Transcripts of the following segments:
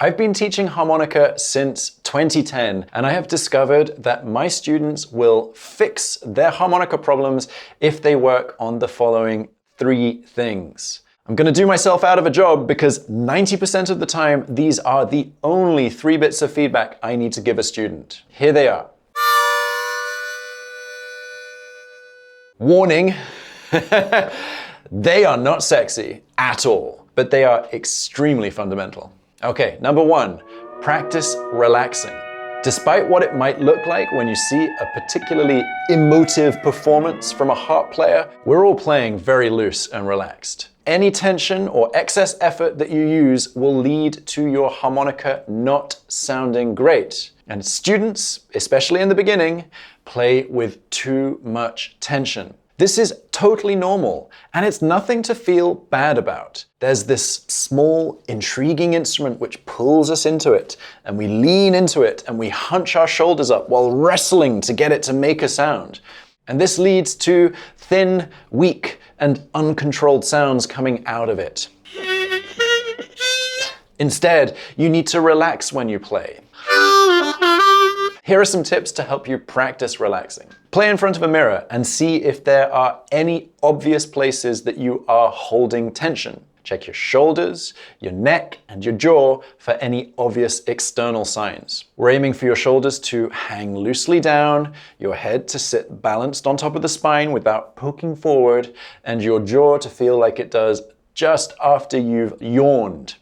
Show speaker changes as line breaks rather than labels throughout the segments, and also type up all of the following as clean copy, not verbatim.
I've been teaching harmonica since 2010, and I have discovered that my students will fix their harmonica problems if they work on the following 3 things. I'm going to do myself out of a job because 90% of the time, these are the only 3 bits of feedback I need to give a student. Here they are. Warning, they are not sexy at all, but they are extremely fundamental. Okay, number 1, practice relaxing. Despite what it might look like when you see a particularly emotive performance from a harp player, we're all playing very loose and relaxed. Any tension or excess effort that you use will lead to your harmonica not sounding great. And students, especially in the beginning, play with too much tension. This is totally normal, and it's nothing to feel bad about. There's this small, intriguing instrument which pulls us into it, and we lean into it, and we hunch our shoulders up while wrestling to get it to make a sound. And this leads to thin, weak, and uncontrolled sounds coming out of it. Instead, you need to relax when you play. Here are some tips to help you practice relaxing. Play in front of a mirror and see if there are any obvious places that you are holding tension. Check your shoulders, your neck, and your jaw for any obvious external signs. We're aiming for your shoulders to hang loosely down, your head to sit balanced on top of the spine without poking forward, and your jaw to feel like it does just after you've yawned.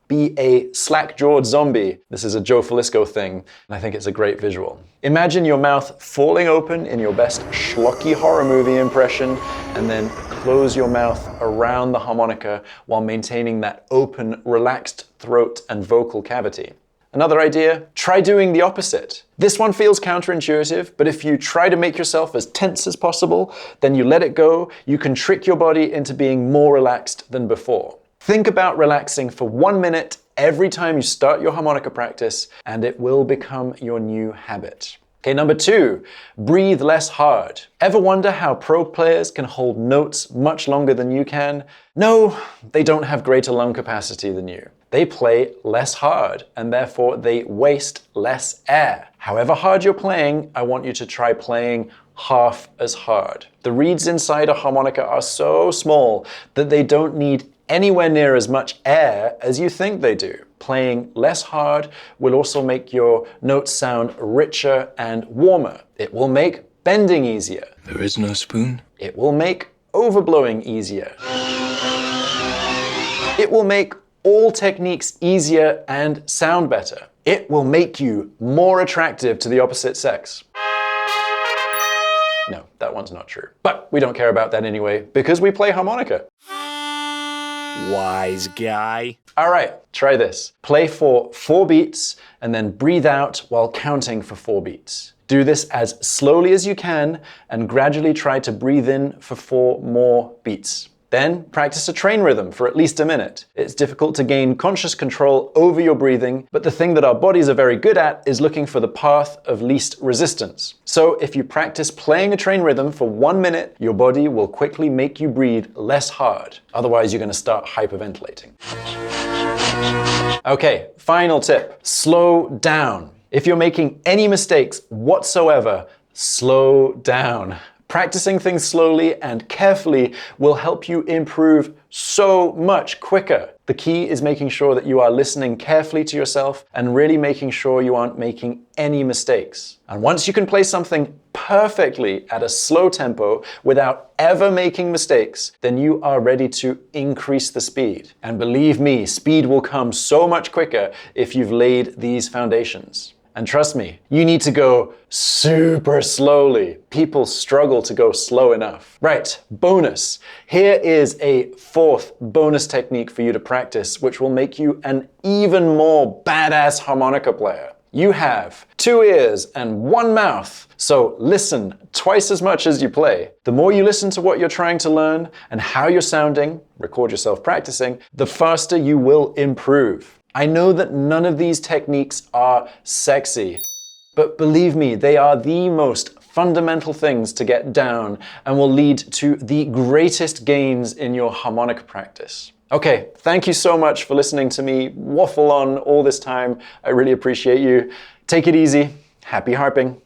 Be a slack-jawed zombie. This is a Joe Falisco thing, and I think it's a great visual. Imagine your mouth falling open in your best schlocky horror movie impression, and then close your mouth around the harmonica while maintaining that open, relaxed throat and vocal cavity. Another idea, try doing the opposite. This one feels counterintuitive, but if you try to make yourself as tense as possible, then you let it go, you can trick your body into being more relaxed than before. Think about relaxing for 1 minute every time you start your harmonica practice, and it will become your new habit. Okay, number 2, breathe less hard. Ever wonder how pro players can hold notes much longer than you can? No, they don't have greater lung capacity than you. They play less hard, and therefore they waste less air. However hard you're playing, I want you to try playing half as hard. The reeds inside a harmonica are so small that they don't need anywhere near as much air as you think they do. Playing less hard will also make your notes sound richer and warmer. It will make bending easier.
There is no spoon.
It will make overblowing easier. It will make all techniques easier and sound better. It will make you more attractive to the opposite sex. No, that one's not true. But we don't care about that anyway, because we play harmonica.
Wise guy.
All right, try this. Play for 4 beats and then breathe out while counting for 4 beats. Do this as slowly as you can and gradually try to breathe in for 4 more beats. Then practice a train rhythm for at least a minute. It's difficult to gain conscious control over your breathing, but the thing that our bodies are very good at is looking for the path of least resistance. So if you practice playing a train rhythm for 1 minute, your body will quickly make you breathe less hard. Otherwise, you're going to start hyperventilating. Okay, final tip. Slow down. If you're making any mistakes whatsoever, slow down. Practicing things slowly and carefully will help you improve so much quicker. The key is making sure that you are listening carefully to yourself and really making sure you aren't making any mistakes. And once you can play something perfectly at a slow tempo without ever making mistakes, then you are ready to increase the speed. And believe me, speed will come so much quicker if you've laid these foundations. And trust me, you need to go super slowly. People struggle to go slow enough. Right, bonus. Here is a 4th bonus technique for you to practice, which will make you an even more badass harmonica player. You have 2 ears and 1 mouth, so listen twice as much as you play. The more you listen to what you're trying to learn and how you're sounding, record yourself practicing, the faster you will improve. I know that none of these techniques are sexy, but believe me, they are the most fundamental things to get down and will lead to the greatest gains in your harmonica practice. Okay, thank you so much for listening to me waffle on all this time. I really appreciate you. Take it easy. Happy harping.